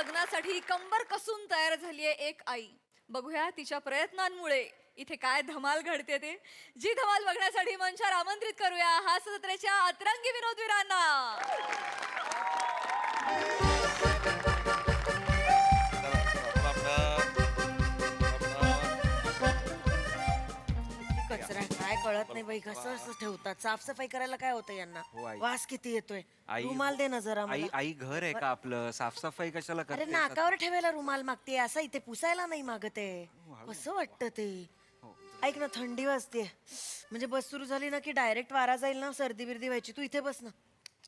लग्नासाठी कंबर कसून तयार झालीये एक आई. बघूया तिच्या प्रयत्नांमुळे इथे काय धमाल घडते ते. जी धमाल बघण्यासाठी मंचावर आमंत्रित करूया हास्य जत्रेच्या अतरंगी विनोदवीरांना. कचरा काय कळत नाही बाई, कसं असं ठेवतात. साफसफाई करायला काय होतं यांना? हो, आई. वास किती येतोय. आई रुमाल दे ना जरा आई मला. आई घर आहे का आपलं? साफसफाई कशाला अरे करते? नाकावर ठेवायला रुमाल मागते, असं इथे पुसायला नाही मागत आहे. कसं वाटतं ते? ऐक ना, थंडी वाजते. म्हणजे बस सुरू झाली ना की डायरेक्ट वारा जाईल ना, सर्दी बिर्दी व्हायची. तू इथे बस ना,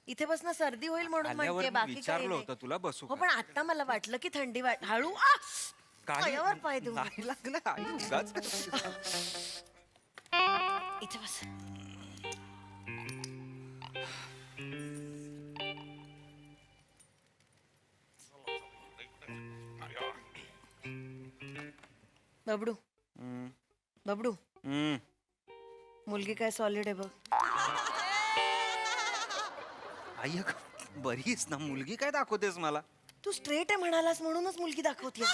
इथे बस ना, सर्दी होईल म्हणून आल्यावर म्हणते, मी बाकी काही विचारलं नाही. होतं तुला बसू हो का? पण आता मला वाटलं की थंडी हळू काही पायावर पाय देऊ नाही लागलं आई, उगाच. इथे बस. बबडू हम्म, बबडू, हम्म. मुलगी काय सॉलिड आहे बघ. आई अगं, बरीच ना मुलगी, काय दाखवतेस मला? तू स्ट्रेट आहे म्हणालास म्हणूनच मुलगी दाखवते.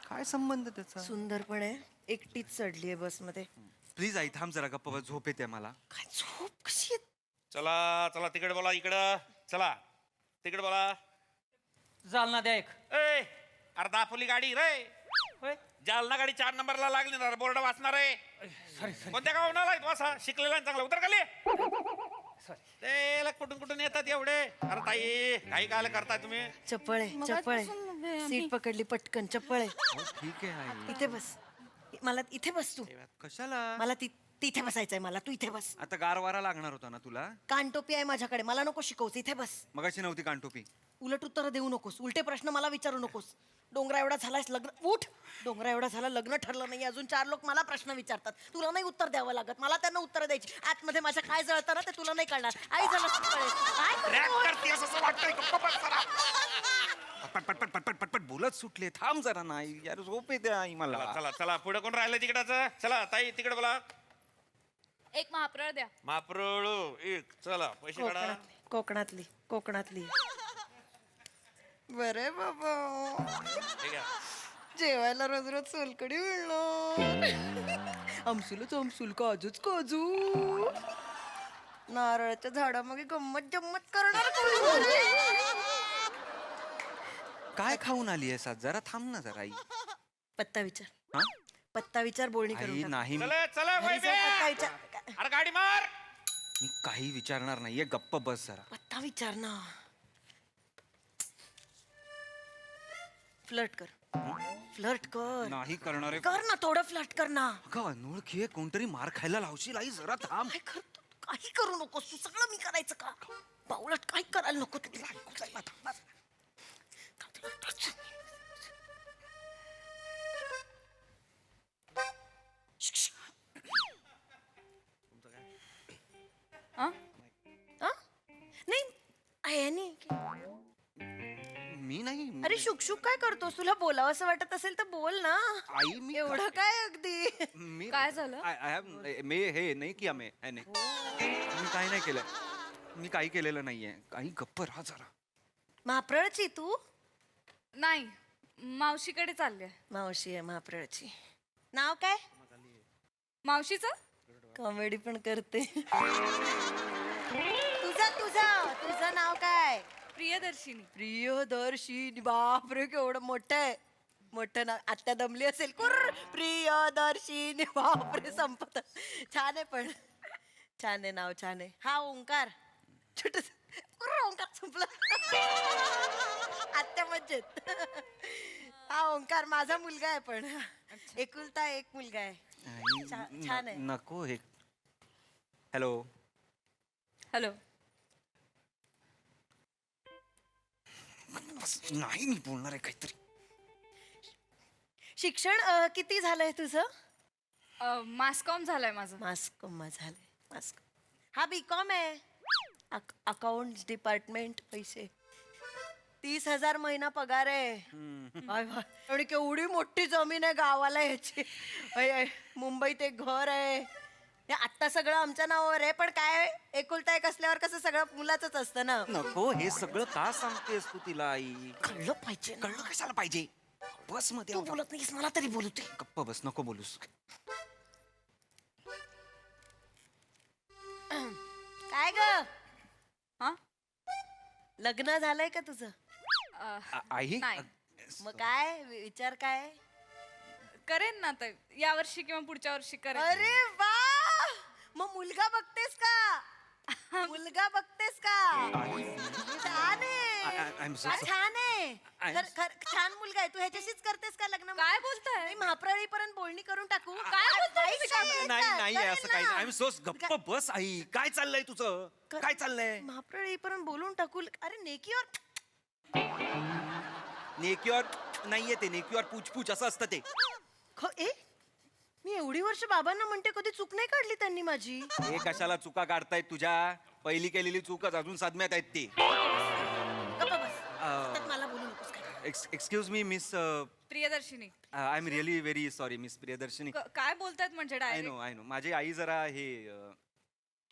काय संबंध त्याचा? सुंदर पण आहे, एकटीच चढली आहे बस मध्ये. प्लीज आई थांब जरा, गप्पा बस, झोप येते मला. काय झोप कशी येत? चला चला तिकडे बोला, इकडं चला तिकडे बोला. जालना द्या एक. ए अरे दापोली गाडी रे. होय जालना गाडी 4 नंबरला लागली ना, बोर्ड वाचणार आहे. सॉरी सॉरी कोणत्या गावाला आहेत वासा? शिकलेला आहे चांगला, उतर खाली. सॉरी. ते कुठून कुठून येतात एवढे? अरे ताई काही काय करताय तुम्ही? चप्पळ आहे, चप्पळ आहे. सीट पकडली पटकन, चप्पळ आहे. हो, ठीक आहे आई. इथे बस, मला इथे बस तू. कशाला? मला तिथे बसायचंय, मला तू इथे बस. आता गारवारा लागणार होता ना तुला? कानटोपी आहे माझ्याकडे, मला नको शिकवस, इथे बस. मगाशी नव्हती कानटोपी. उलट उत्तर देऊ नकोस, उलटे प्रश्न मला विचारू नकोस. डोंगरा एवढा झालायस लग्न, उठ. डोंगरा एवढा झाला, लग्न ठरलं नाही अजून, 4 लोक मला प्रश्न विचारतात. तुला नाही उत्तर द्यावं लागत, मला त्यांना उत्तर द्यायची. आतमध्ये माझ्या काय जळतं ना ते तुला नाही कळणार. आई झालं काय रॅप करू? करतेस असं वाटतंय. गप्पा बस जरा. पटपट पटपट पटपट पटपट बोलत सुटले. थांब जरा नाही यार, झोप येते आई चला मला. चला चला, पुढे कोण राहिलं तिकडचं? चला ताई तिकडे बोला. एक महाप्रळ द्या. माप्रळू एक. चला पैसे काढा. कोकणातली कोकणातली. बरे बाबा, ठीक आहे. जेवायला रोज रोज सोलकडी मिळणार. आमसूलच आमसूल, काजूच काजू. नारळाच्या झाडामागे गंमत जम्मत करणार कोणी? काय खाऊन आली आहेस आज? जरा थांब ना जरा आई. पत्ता विचार, हा? पत्ता विचार, बोलणी आई करून टाक. नाही, चला चला घरी जाऊ, वैभ्या. पत्ता विचार. अरे गाडी मार. मी काही विचारणार नाहीये, गप्प बस जरा. पत्ता विचार ना. फ्लर्ट कर, फ्लर्ट कर. नाही करणार आहे. कर ना, थोडं फ्लर्ट कर ना. अगं अनोळखी आहे, कोणतरी मार खायला लावशील आई, जरा थांब. काय करतो? काही करू नकोस तू, सगळं मी करायचं का? बावळट काही करायला नको तू. तिला ऐकू जायला थांब. हा? आ? नाही आहे नाही. मी नाही. अरे शुक काय करतोस? तुला बोलावं असं वाटत असेल तर बोल ना. आई मी एवढं काय अगदी. मी काय झालं? आय मी हे नाही किया मी काही नाही केलं. मी काही केलेलं नाहीये. काही गप्प राहा जरा. महाप्रळची तू? नाही, मावशीकडे चालले. मावशी आहे महाप्रळची. नाव काय? मावशीचं कॉमेडी पण करते. तुझं नाव काय? प्रियदर्शिनी. प्रियदर्शिनी. बापरे केवढं मोठं आहे. मोठं नाव. आत्या दमली असेल. प्रियदर्शिनी. बापरे संपत. छान आहे पण, छान आहे नाव, छान आहे. हा ओंकार. छोट ओंकार संपलं. आत्या मज्जेत. हा ओंकार माझा मुलगा आहे पण, एकुलता एक मुलगा आहे. आई, छान आहे. नको हे. हॅलो. हॅलो. नाही मी बोलणार आहे काहीतरी. शिक्षण किती झालंय तुझं? मास्कॉम झालंय माझं. मास्कॉम झालंय. मास्क. हा बीकॉम आहे. Account department. पैसे 30,000 महिना पगार आहे. आणि केवढी मोठी जमीन आहे गावाला याची. मुंबईत एक घर आहे, हे आत्ता सगळं आमच्या नावावर आहे, पण काय एकुलता एक असल्यावर कसं सगळं मुलाचंच असतं ना. नको हे सगळं का सांगतेस तू तिला आई? कळलं पाहिजे ना. कळलं कशाला पाहिजे? बस मध्ये तू बोलत नाहीस मला तरी बोलते. गप्प बस, नको बोलूस. काय ग, हा लग्न झालंय का तुझं? आई नाही. मग काय विचार काय? करेन ना तर यावर्षी किंवा पुढच्या वर्षी करेन. अरे वा, मग मुलगा बघतेस का? मुलगा बघतेस का? छान I'm so आहे, sorry. छान आहे. I'm- छान मुलगा आहे. तू ह्याच्याशीच करतेस का लग्न? काय बोलताय? महाप्रळी पर्यंत बोलणी करून टाकू. काय बोलताय आई, तुम्ही? काय नाही नाही करेल असं काही ना. नाही. आय एम सो गप्प बस आई. काय चाललंय तुझं? काय चाललंय? महाप्रळी पर्यंत बोलून टाकू. अरे नेकीवर नेक्युअर नाहीये ते, नेक्युअर पूछ असं असतं ते. ए मी एवढी वर्ष बाबांना म्हणते, कधी चूक नाही काढली त्यांनी माझी. हे कशाला चुका काढतायत तुझ्या? पहिली केलेली चूकच अजून सदम्यात आहेत ते. गप्पा बस. सतत मला बोलू नकोस काय. Excuse me miss, Priyadarshini I am really very sorry miss Priyadarshini. काय बोलतायत म्हणजे आय डायरेक्ट? नो माझी आई जरा हे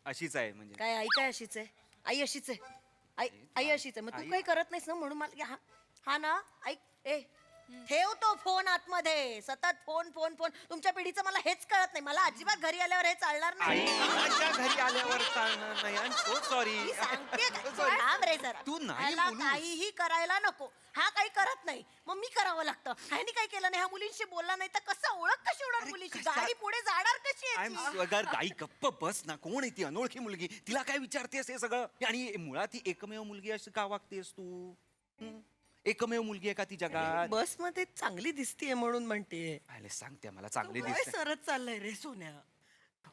अशीच आहे म्हणजे. काय आई काय अशीच आहे? आई अशीच आहे. आई अशीच आहे. मग तू काही करत नाहीस ना, म्हणून मला हा ना. ऐक ए, ठेव तो फोन आतमध्ये. सतत फोन फोन फोन. तुमच्या पिढीचं मला हेच कळत नाही. मला अजिबात घरी आल्यावर हे चालणार आई नाही. माझ्या घरी आल्यावर चालणार नाही. I am so sorry. मी सांगते काय, थांब रे जरा. तू नाही ह्याला बोलू. काहीही करायला नको. हा काही करत नाही, मग मी करावं लागतं. ह्यानी काही केलं नाही, ह्या मुलींशी बोलला नाही, तर कसं ओळख कशी होणार मुलीची? कसा- गाडी पुढे जाणार कशी आय याची? एम अगर गाई गप्प बस ना. कोण आहे ती अनोळखी मुलगी? तिला काय विचारतेस हे सगळं? आणि मुळात ही एकमेव मुलगी अशी का वागतेस तू? हं? एकमेव मुलगी आहे का ती जगात? बस मध्ये चांगली दिसतीये म्हणून म्हणते. आले सांगते मला चांगली वय दिसते. सरत चाललंय रे सोन्या.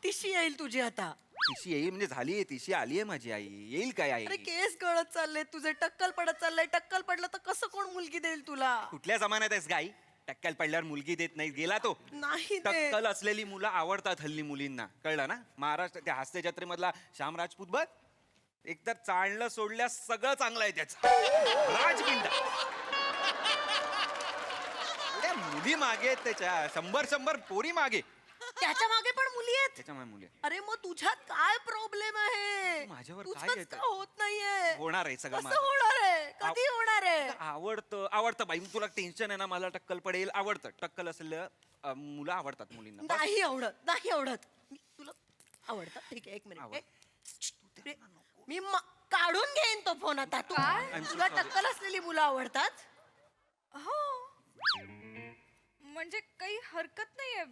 तिशी येईल तुझी आता. तिशी येईल म्हणजे झालीये, तिशी आलीये माझी आई. येईल काय आई? अरे केस गळत चालले तुझे, टक्कल पडत चाललंय. टक्कल पडलं तर कसं कोण मुलगी देईल तुला? कुठल्या जमान्यात आहेस गाई? टक्कल पडल्यावर मुलगी देत नाही. गेला तो. नाही देत. टक्कल असलेली मुलं आवडतात हल्ली मुलींना, कळलं ना? महाराष्ट्र त्या हास्य जत्रेमधला श्याम राजपूत बघ, एकतर चालणं सोडल्यास सगळं चांगलं आहे त्याचं. राजबिंडा. एवढ्या मुली मागे आहेत त्याच्या, 100 पोरी मागे. त्याच्या मागे पण मुली आहेत. त्याच्यामुळे मुली अरे मग तुझ्यात काय प्रॉब्लेम आहे? माझ्यावर काय तुझंच येतंय? का होत नाहीये? होणार आहे सगळं कसं माझं. होणार आहे? कधी होणार आहे? आवडतं बाई. तुला टेन्शन आहे ना, मला टक्कल पडेल. आवडतं टक्कल असलेलं मुलं आवडतात मुलींना. बस. नाही आवडत, नाही आवडत. तुला आवडतं? ठीक आहे, एक मिनिट. आवडतं. मी काढून घेईन तो फोन आता. काय? I'm so तुला sorry. टक्कल असलेली मुलं आवडतात? हो म्हणजे काही हरकत नाहीये.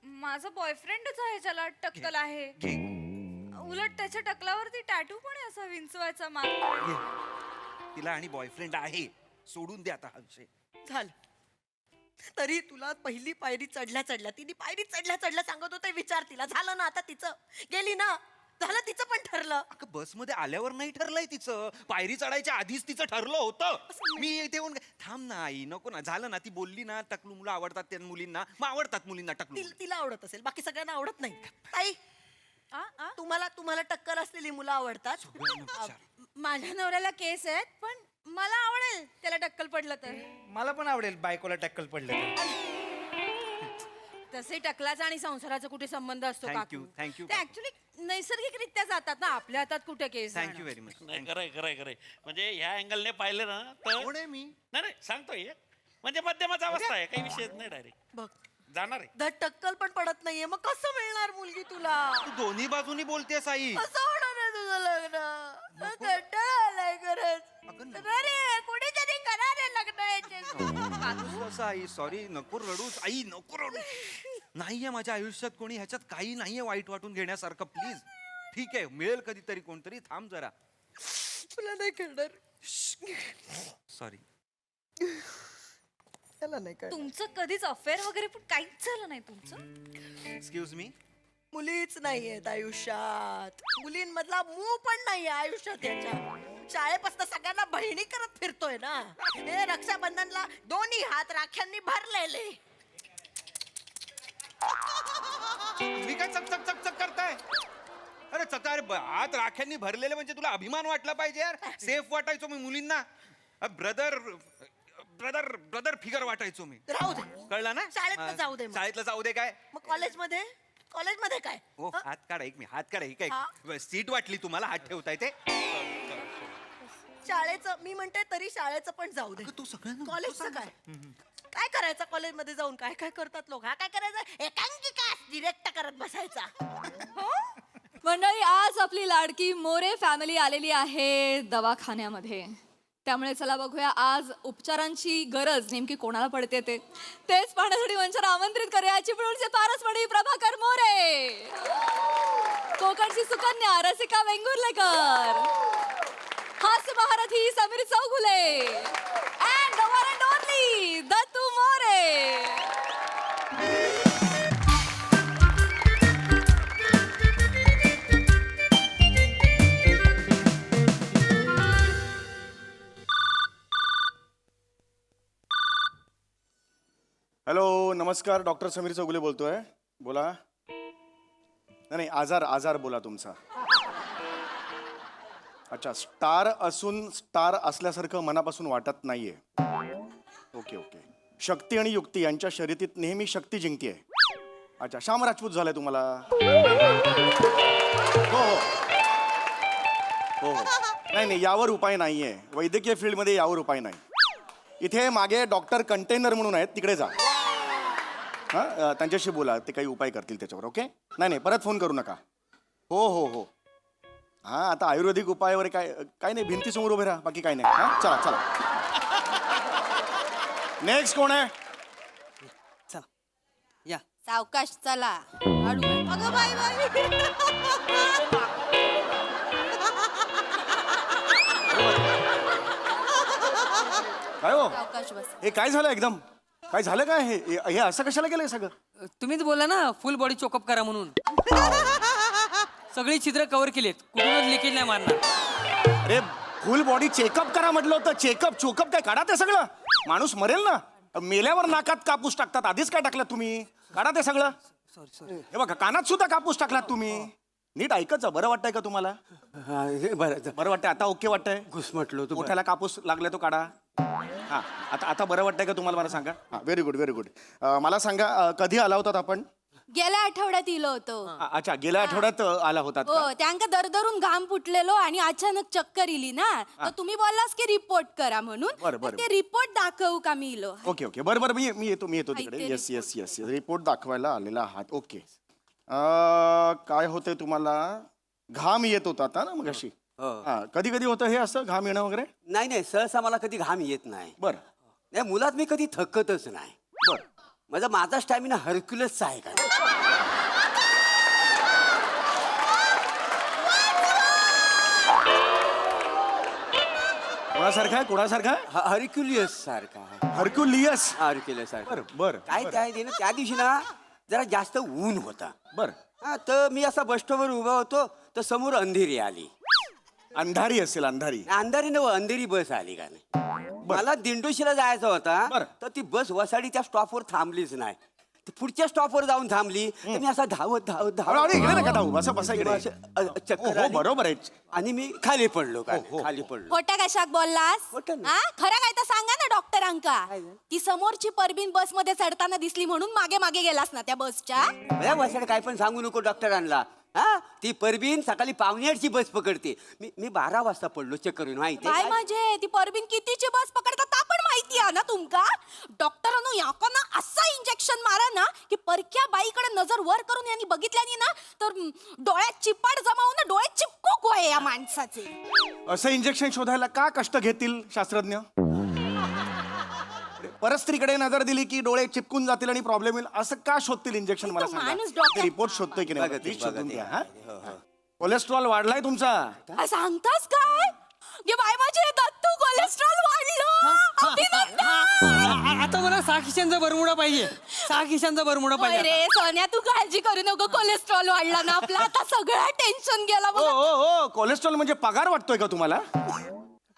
माझा बॉयफ्रेंडच आहे ज्याला टक्कल आहे. घे. उलट त्याच्या टकलावरती टॅटू पण आहे असा विंचवायचा माग. तिला आणि बॉयफ्रेंड आहे. सोडून दे आता हा विषय. झालं. तरी तुला पहिली पायरी चढल्या तिने पायरी चढल्या सांगत होते विचार तिला. झालं ना आता तिचं. गेली ना, झालं तिचं पण ठरलं. अगं बसमध्ये आल्यावर नाही ठरलंय तिचं. पायरी चढायच्या आधीच तिचं ठरलं होतं. मी इथे येऊन थांब ना आई, नको ना. झालं ना, ती बोलली ना टकलू मुलं आवडतात त्या मुलींना. मग आवडतात मुलींना टकलू. तिला आवडत असेल, बाकी सगळ्यांना आवडत नाही. ताई, तुम्हाला टक्कल असलेली मुलं आवडतात? सगळ्यांना विचार. माझ्या नवऱ्याला केस आहेत, पण मला आवडेल त्याला टक्कल पडलं तर. मला पण आवडेल बायकोला टक्कल पडलं तर. तसे टकलाचा आणि संसाराचा कुठे संबंध असतो Thank काकू? you, thank you, ते काकू. ऍक्च्युली नैसर्गिकरित्या जातात ना, आपल्या हातात कुठे केस थँक्यू जाणार? Very much. नाही खरंय म्हणजे ह्या अँगलने पाहिलं ना तर कोण आहे मी? नाही सांगतोय एक. म्हणजे मध्यमच अवस्था आहे, काही विषयच नाही. डायरेक्ट बघ, जाणार आहे. धड टक्कल पण पडत नाहीये, मग कसं मिळणार मुलगी तुला? तू दोन्ही बाजूनी बोलतेस आई. कसं होणार आहे तुझं लग्न? कंटाळा आलाय खरंच. अगं अरे कोणीतरी करा रे लग्न याच्याशी. असं आई, सॉरी. नको रडूस आई, नको रडू. नाहीये माझ्या आयुष्यात कोणी. ह्याच्यात काही नाहीये वाईट वाटून घेण्यासारखं. प्लीज. ठीक आहे, मिळेल कधीतरी कोणतरी. थांब जरा. तुला नाही करणार. सॉरी. त्याला नाही करणार. तुमचं कधीच अफेअर वगैरे पण काहीच झालं नाही तुमचं? Excuse me. मुलीच नाहीयेत आयुष्यात. मुलींमधला मूळ पण नाहीये आयुष्यात याच्या. शाळेपासून सगळ्यांना बहिणी करत फिरतोय ना. हे रक्षाबंधनला दोन्ही हात राख्यांनी भरलेले. तुम्ही काय चक चक चक चक करताय? अरे चकार हात राख्यांनी भरलेले म्हणजे तुला अभिमान वाटला पाहिजे यार. सेफ वाटायचो मी मुलींना. ब्रदर ब्रदर ब्रदर फिगर वाटायचो मी. राहू दे. कळलं ना? शाळेतलं जाऊ दे मग. शाळेतलं जाऊ दे काय? मग कॉलेजमध्ये कॉलेजमध्ये काय ओ हात काढा एक मी हात काढा ही हा? काय सीट वाटली तुम्हाला हात ठेवता येते शाळेचं मी म्हणते तरी शाळेचं पण जाऊ दे तू सगळं कॉलेजचं काय काय करायचं कॉलेजमध्ये जाऊन काय काय करतात लोक हा काय करायचं एकांकिका डिरेक्ट करत बसायचा मंडळी आज आपली लाडकी मोरे फॅमिली आलेली आहे दवाखान्यामध्ये. त्यामुळे चला बघूया आज उपचारांची गरज नेमकी कोणाला पडते तेच पाहण्यासाठी मंचावर आमंत्रित करूया चिपळूणचे पारसमणी प्रभाकर मोरे, कोकणची सुकन्या रसिका वेंगुर्लेकर, हास्य महारथी Samir Chougule and the one and only Dattu More. Hello नमस्कार डॉक्टर समीर चौगुले बोलतोय बोला. नाही नाही आजार बोला तुमचा. अच्छा स्टार असून स्टार असल्यासारखं मनापासून वाटत नाहीये. Okay okay. शक्ती आणि युक्ती यांच्या शर्यतीत नेहमी शक्ती जिंकते. अच्छा श्याम राजपूत झालाय तुम्हाला. हो हो हो हो नाही नाही यावर उपाय नाहीये. वैद्यकीय फील्डमध्ये यावर उपाय नाही. इथे मागे डॉक्टर कंटेनर म्हणून आहेत तिकडे जा. हां त्यांच्याशी बोला ते काही उपाय करतील त्याच्यावर. ओके नाही नाही परत फोन करू नका. हो हो हो हां आता आयुर्वेदिक उपाय वगैरे काय नाही भिंतीसमोर उभे राहा बाकी काय नाही. हां चला चला नेक्स्ट कोण आहे. चला या सावकाश चला अगं बाई काय हो सावकाश बस. हे काय झालं एकदम काय झालं काय हे असं कशाला केलंय सगळं. तुम्हीच बोला ना फुल बॉडी चोकअप करा म्हणून. सगळी छिद्र कव्हर केलीत कुठूनच लिकेज नाही मारणार. अरे फुल बॉडी चेकअप करा म्हटलं होतं. चेकअप चोकअप काय काढा ते सगळं. माणूस मरेल ना. मेल्यावर नाकात कापूस टाकतात आधीच काय टाकलात तुम्ही. काढा ते सगळं. हे बघा कानात सुद्धा कापूस टाकलात तुम्ही. नीट ऐकत जा. बरं वाटतंय का तुम्हाला. बरं वाटतंय आता. ओके वाटतंय. घुसमटलो तू. मोठ्याला कापूस लागलाय तो काढा. हा आता बरं वाटतंय का तुम्हाला मला सांगा. हा व्हेरी गुड व्हेरी गुड. मला सांगा कधी आला होतात आपण. गेल्या आठवड्यात इलो होतो. अच्छा गेल्या आठवड्यात आला होतात का? हो त्यांका दरदरून घाम फुटलेलो आणि अचानक चक्कर इली ना तर तुम्ही बोललास की रिपोर्ट करा म्हणून. बरं, बरं. तर ते रिपोर्ट दाखवू का मी इलो. ओके ओके बरं बरं मी येतो तिकडे. ते येस येस येस रिपोर्ट दाखवायला आलेला आहात. ओके काय होतंय तुम्हाला. घाम येत होता आता ना मग अशी. हा कधी कधी होतं हे असं घाम येणं वगैरे. नाही सहसा मला कधी घाम येत नाही. बरं नाही मुलात मी कधी थकतच नाही. बरं माझा स्टॅमिना हरक्युलसचा आहे का. कोणासारखा हरक्युलियस सारखा आहे. हरक्युलियस. हरक्युलियस सारखा. बरं बरं काय ते ना त्या दिवशी ना जरा जास्त ऊन होता. बरं हा तर मी असा बस स्टॉपवर उभा होतो तर समोर अंधेरी आली. अंधारी असेल अंधारी. अंधारी नव अंधेरी बस आली का नाही. मला दिंडोशीला जायचा होता बरं. तर ती बस वसाडी त्या स्टॉपवर थांबलीच नाही. ती पुढच्या स्टॉपवर जाऊन थांबली तर मी असा धावत अरे, इकडे नका धावू. बसा इकडे. चक्कर हो आली. बरोबर आहे. आणि मी खाली पडलो का हो. खाली पडलो. खोट्या कशाक बोललास. खोटं नाही. हा खरं काय तर सांगा ना डॉक्टरांका. ती समोरची परबीन बस मध्ये चढताना दिसली म्हणून मागे मागे गेलास ना त्या बसच्या. बया वसाड काय पण सांगू नको डॉक्टरांना. हा ती परबीन सकाळी 5:15ची बस पकडते. मी 12 वाजता पडलो चक्कर येऊन माहिती काय म्हणजे ती परबीन कितीची बस पकडतात ता पण माहिती आहे ना तुमका. डॉक्टरांनो याकांना असं इंजेक्शन मारा ना की परक्या बाईकडे नजर वर करून यांनी बघितल्यानी ना तर डोळ्यात चिपाड जमावून ना डोळे चिपकू गोळे या माणसाचे. असं इंजेक्शन शोधायला का कष्ट घेतील शास्त्रज्ञ. परस्त्रीकडे नजर दिली की डोळे चिपकून जातील आणि प्रॉब्लेम येईल असं का शोधतील इंजेक्शन मला तो माणूस सांगा. डॉक्टर- रिपोर्ट शोधतोय की नाही बघा ते, प्लीज शोधून बघा घ्या. ते. हा? हो, हो. कोलेस्ट्रॉल वाढलाय तुमचा. काय सांगतास काय. गे बाय माझे दत्तू कोलेस्ट्रॉल वाढलं. अभिनंदन. आता मला 6 खिशांचा बरमुडा पाहिजे. 6 खिशांचा बरमुडा होय पाहिजे. रे सोन्या तू काळजी करू नको. कोलेस्ट्रॉल वाढला ना आपला आता सगळं टेन्शन गेला ओ बघ. ओ ओ कोलेस्ट्रॉल म्हणजे पगार वाटतोय का तुम्हाला.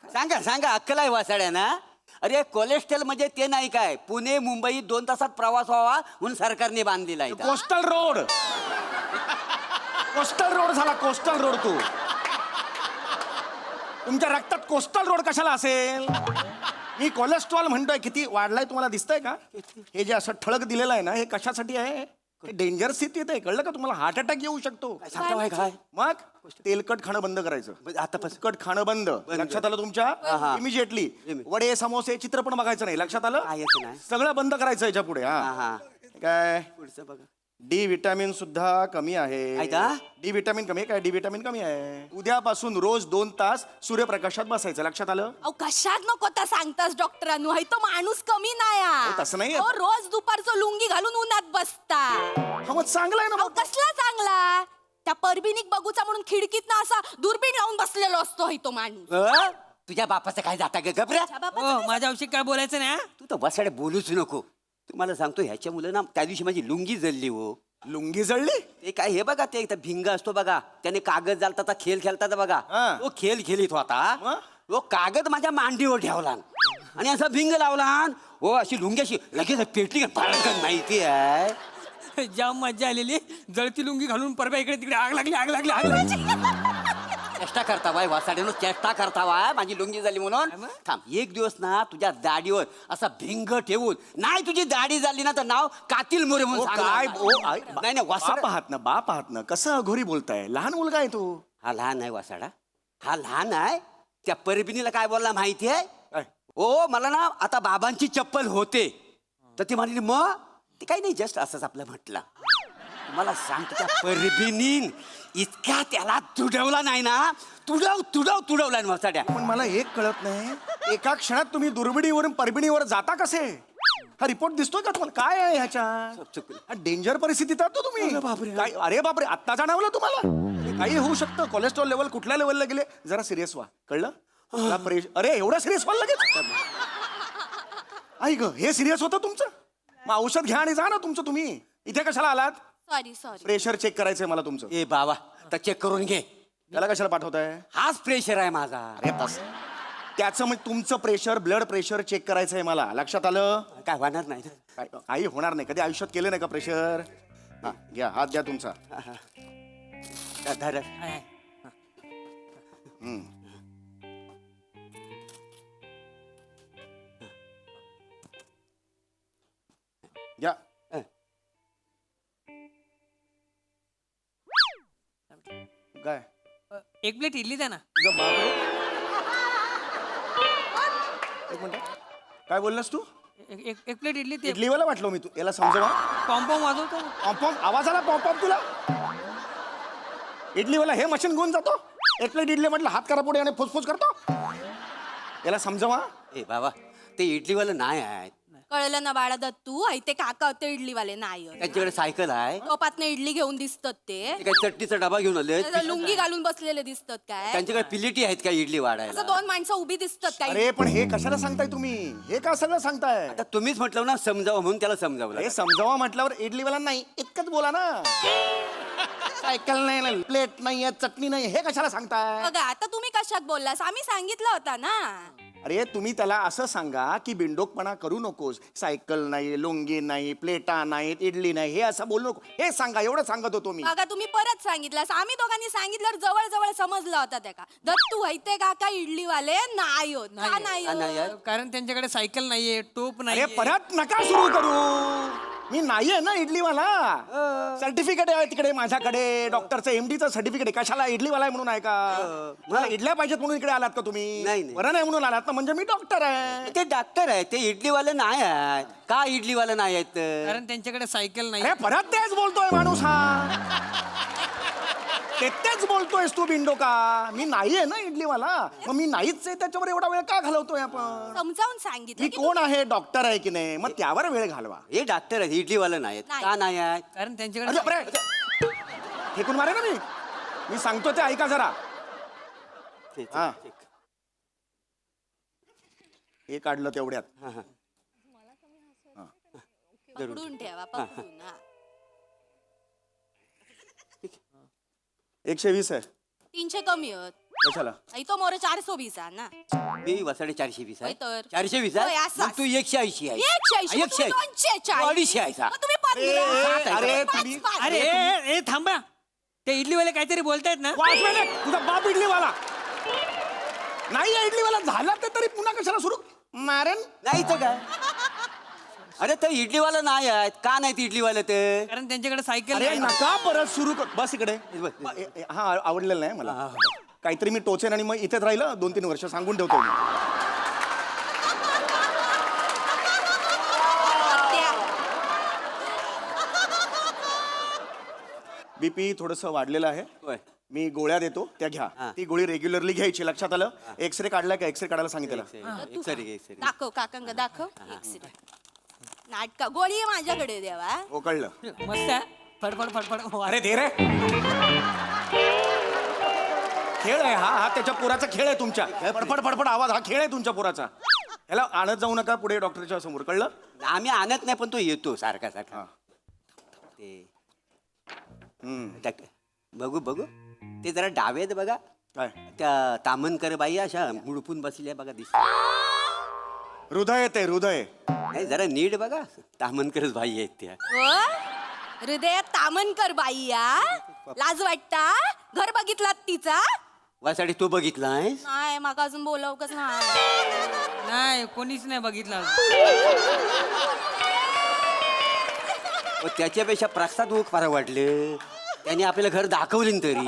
सांगा अक्कल आहे वासाड्या ना. अरे कोलेस्ट्रॉल म्हणजे ते नाही काय पुणे मुंबई 2 तासात प्रवास व्हावा म्हणून सरकारने बांधलेला आहे. Coastal road. कोस्टल रोड झाला कोस्टल रोड. तुमच्या रक्तात कोस्टल रोड कशाला असेल. मी कोलेस्ट्रॉल म्हणतोय किती वाढलाय तुम्हाला दिसतंय का. हे जे असं ठळक दिलेलं आहे ना हे कशासाठी आहे. डेंजर स्थितीत आहे, कळलं का तुम्हाला? हार्ट अटॅक येऊ शकतो. सांगता बाय काय मग तेलकट खाणं बंद करायचं. आता तेलकट खाणं बंद. लक्षात आलं तुमच्या? इमिजिएटली वडे समोसे चित्र पण बघायचं नाही. लक्षात आलं? कायच नाही. सगळं बंद करायचं याच्या पुढे. हा हा हा काय पुढचं बघा. डी विटॅमिन सुद्धा कमी आहे. आहे का? डी विटॅमिन कमी आहे. काय डी विटॅमिन कमी आहे. उद्यापासून रोज 2 तास सूर्यप्रकाशात बसायचं. लक्षात आलं? अहो कशात नको त्या सांगतास डॉक्टरांनो, हाय तो माणूस कमी नाही अहो, तसं नाहीये. अहो, रोज दुपारचं लुंगी घालून उन्हात बसता. हा मग चांगलं आहे ना अहो मग. कसला चांगला, त्या परबिनिक बघूचा म्हणून खिडकीत ना असा दुर्बीण लावून बसलेलो असतो हाय तो माणूस. तुझ्या बापाचं काय जाता ग गबऱ्या? त्या बाबा हो माझ्या औषध काय बोलायचं नाही हा? तू तर वसाडे बोलूच नको. तुम्हाला सांगतो ह्याच्या मुलं ना त्या दिवशी माझी लुंगी जळली हो. लुंगी जळली? ते काय हे बघा, ते एकदा भिंग असतो बघा, त्याने कागद जालता खेळ खेळतात बघा. हा. तो खेळ खेळीत होता. मग? तो कागद माझ्या मांडीवर ठेवला आणि असा भिंग लावला. हो अशी लुंगी अशी लगेच पेटली. पडकन माहिती आहे. जाम मज्जा आलेली. जळती लुंगी घालून परवा इकडे तिकडे आग लागली, आग लागली, आग लागली. चेष्टा करता बाय वासाड्यानं, चेष्टा करता बाय. माझी लुंगी झाली म्हणून. थांब एक दिवस ना तुझ्या दाढीवर असा भिंग ठेवून, नाही तुझी दाढी झाली ना तर नाव कातील मोरे म्हणून ओ, सांगणार. काय नाही नाही वासाडा. बाप आहात ना, बाप आहात ना. कसं अघोरी बोलताय? लहान मुलगा आहे तो. हा लहान आहे वासाडा, हा लहान आहे. त्या परबिनीला काय बोलला माहिती आहे? काय? ओ मला ना आता बाबांची चप्पल होते. तर ती म्हणली मग ते काही नाही, जस्ट असंच आपलं म्हटलं. मला सांगतो त्या परबिनीन इतका त्याला तुडवला नाही ना, तुडवला वासाड्या. पण मला एक कळत नाही, एका क्षणात तुम्ही दुर्बिणीवरून परबिणीवर जाता कसे? हा रिपोर्ट दिसतोय का तुम्हाला? काय आहे ह्याच्या? डेंजर परिस्थितीत आहात तो तुम्ही. काय? अरे बापरे, आत्ता जाणवलं तुम्हाला? काही होऊ शकतं. कोलेस्ट्रॉल लेवल कुठल्या लेवलला गेले? जरा सिरियस व्हा, कळलं? अरे एवढं सिरियस व्हायला लगेच? आई ग, हे सिरियस होतं तुमचं? मग औषध घ्या आणि जा ना तुमचं. तुम्ही इथे कशाला आलात? सॉरी प्रेशर चेक करायचंय मला तुमचं. ए बाबा तर चेक करून घे. त्याला कशाला पाठवताय? हाच प्रेशर आहे माझा. अरे बस, त्याचं म्हणजे तुमचं प्रेशर, ब्लड प्रेशर चेक करायचंय मला. लक्षात आलं? काय होणार नाही. काही होणार नाही. कधी आयुष्यात केलं नाही का प्रेशर? हा घ्या, हात द्या तुमचा. धर. हाय, हाय. घ्या. काय? एक प्लेट इडली द्या ना. तुझं बापरे. एक मिनिट, काय बोललास तू? एक प्लेट इडली. ते इडलीवाला वाटलो मी. तू याला समजवा. पॉम्पॉम वाजवतो ना. पॉम्पॉम आवाज आला? पॉम्पॉम तुला? इडलीवाला हे मशीन घेऊन जातो. एक प्लेट इडली म्हटलं हात करा पुढे आणि फुसफुस करतो. याला समजवा. ए बाबा ते इडलीवालं नाही आहेत. कळलं ना बाळा दत्तू, हाय ते काका होते इडलीवाले नाही आहेत. त्यांच्याकडे सायकल आहे. टोपातनं इडली घेऊन दिसतात ते. ते काय चटणीचा डबा घेऊन आले. त्याचं लुंगी घालून बसलेले दिसतात काय. त्यांच्याकडे पिलेटी आहेत का इडली असं वाढायला? 2 माणसं उभी दिसतात काय. अरे पण हे कशाला सांगताय तुम्ही? हे का सगळं सांगताय? आता तुम्हीच म्हटलं ना समजावं म्हणून त्याला समजावलं. हे समजावा म्हटल्यावर इडलीवाला नाही इतकंच बोला ना. सायकल नाही, प्लेट नाहीये, चटणी नाही, हे कशाला सांगताय? बघा आता तुम्ही कशात बोललास, आम्ही सांगितलं होता ना. अरे तुम्ही त्याला असं सांगा की बिंडोकपणा करू नकोस. सायकल नाही, लुंगी नाही, प्लेटा नाहीत, इडली नाही, हे असं बोलू नको. हे सांगा, एवढं सांगत होतो मी. बघा तुम्ही परत सांगितलं, आम्ही दोघांनी सांगितलं जवळ जवळ समजलं होता त्या का. दत्तू हायते काका इडलीवाले नाही होत. का नाही का नाही होत? आहेत? कारण त्यांच्याकडे सायकल नाहीये, टोप अरे नाही. परत नका सुरू करू. मी नाहीये ना इडलीवाला. सर्टिफिकेट आहे तिकडे माझ्याकडे, डॉक्टरचं एमडीचं सर्टिफिकेट आहे. कशाला इडलीवाला आहे म्हणून आहे का? मला इडल्या पाहिजेत म्हणून इकडे आलात का तुम्ही? नाही, नाही. बरं नाही म्हणून आलात ना, म्हणजे मी डॉक्टर आहे. ते डॉक्टर आहे, ते इडलीवाले नाही आहेत. का इडलीवाले नाही आहेत? कारण त्यांच्याकडे सायकल नाही. अरे परत तेच बोलतोय माणूस हा. तेच बोलतोयस तू बिंडोका. मी नाहीये ना इडलीवाला, मग मी नाहीच आहे त्याच्यावर एवढा वेळ का घालवतोय आपण? समजावून सांगितलं मी की कोण आहे? डॉक्टर आहे की नाही? मग त्यावर वेळ घालवा. हे डॉक्टर आहेत, इडलीवाले नाही आहेत. नाही. का नाही आहेत? कारण त्यांच्याकडे अरे बापरे, फेकून मारे ना मी सांगतो ते ऐका जरा. ते- हा. ते- हे काढलं तेवढ्यात. पकडून ठेवा पकडून. हा. 120 आहे. 300 कमी होत. कशाला? आई तो मोर 420 आहे ना. मी वसाडे 420 आहे. होय तर. 420 होय, आहे. असं. मग तू 180 आहे. 180, मग 180. तुम्ही 240. 250 आहे सा. मग तुम्ही 15. अरे पाच, तुम्ही पाच. अरे ए थांबा. ते इडलीवाले काहीतरी बोलतायत ना. वाचवेल एक. तुझा बाप इडलीवाला नाही आहे इडलीवाला. झाला ते तरी पुन्हा कशाला सुरू मारेन? नाही तर काय अरे ते इडलीवाला नाही आहेत का नाही ते इडलीवाले ते कारण त्यांच्याकडे सायकल अरे नाही. नका परत सुरू कर बस इकडे हा आवडलेलं नाही मला काहीतरी मी टोचेन आणि मग इथेच राहिलं 2-3 वर्ष सांगून ठेवतो मी. बीपी थोडस वाढलेलं आहे होय. मी गोळ्या देतो त्या घ्या हा. ती गोळी रेग्युलरली घ्यायची लक्षात आलं एक्सरे काढलाय का एक्सरे काढायला सांगितलं एक दाखव काकांग दाखव नाटका गोळी आहे माझ्याकडे देवा हो कळलं मस्त आहे फडफड फडफड अरे दे रे खेळ आहे हा त्याच्या पोराचा खेळ आहे तुमच्या फडफड फडफड आवाज हा खेळ आहे तुमच्या पोराचा याला आणत जाऊ नका पुढे डॉक्टरच्या समोर कळलं आम्ही आणत नाही पण तो येतो सारखा सारखा हा. ते हम्म. डॉक्टर बघू बघू ते जरा डावे आहेत बघा काय त्या तामनकर बाई अशा मुडपून बसल्या बघा दिस हृदय ते हृदय नाही जरा नीट बघा तामनकरच बाई आहेत त्या हृदयात तामनकर बाई या लाज वाटता घर बघितलात तिचा वासाठी तो बघितलाय नाही माका अजून बोलाव कस नाही नाही कोणीच नाही बघितलं त्याच्यापेक्षा प्रसाद मुख फार वाटलं त्याने आपल्याला घर दाखवले तरी